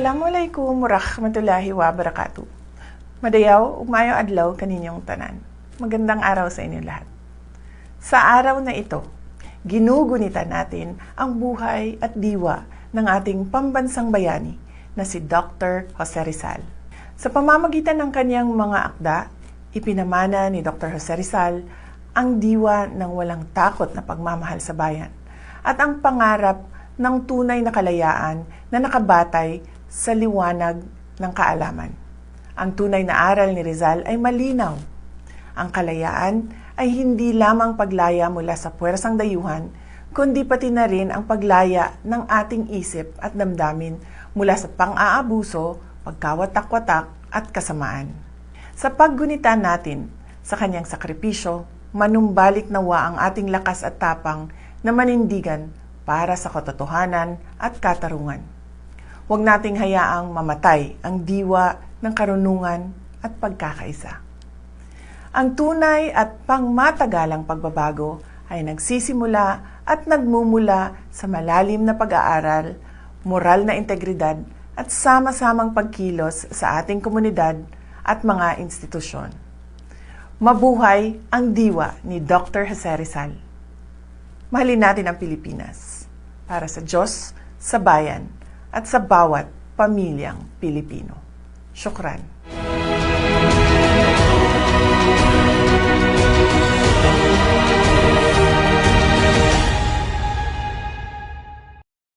Assalamualaikum warahmatullahi wabarakatuh. Madayaw, ugmayo adlaw kaninyong tanan. Magandang araw sa inyo lahat. Sa araw na ito, ginugunitan natin ang buhay at diwa ng ating pambansang bayani na si Dr. Jose Rizal. Sa pamamagitan ng kanyang mga akda, ipinamana ni Dr. Jose Rizal ang diwa ng walang takot na pagmamahal sa bayan at ang pangarap ng tunay na kalayaan na nakabatay sa liwanag ng kaalaman. Ang tunay na aral ni Rizal ay malinaw. Ang kalayaan ay hindi lamang paglaya mula sa puwersang dayuhan, kundi pati na rin ang paglaya ng ating isip at damdamin mula sa pang-aabuso, pagkawatak-watak at kasamaan. Sa paggunita natin sa kanyang sakripisyo, manumbalik nawa ang ating lakas at tapang na manindigan para sa katotohanan at katarungan. Huwag nating hayaang mamatay ang diwa ng karunungan at pagkakaisa. Ang tunay at pangmatagalang pagbabago ay nagsisimula at nagmumula sa malalim na pag-aaral, moral na integridad at sama-samang pagkilos sa ating komunidad at mga institusyon. Mabuhay ang diwa ni Dr. Jose Rizal. Mahalin natin ang Pilipinas para sa Diyos, sa bayan, at sa bawat pamilyang Pilipino. Syukran.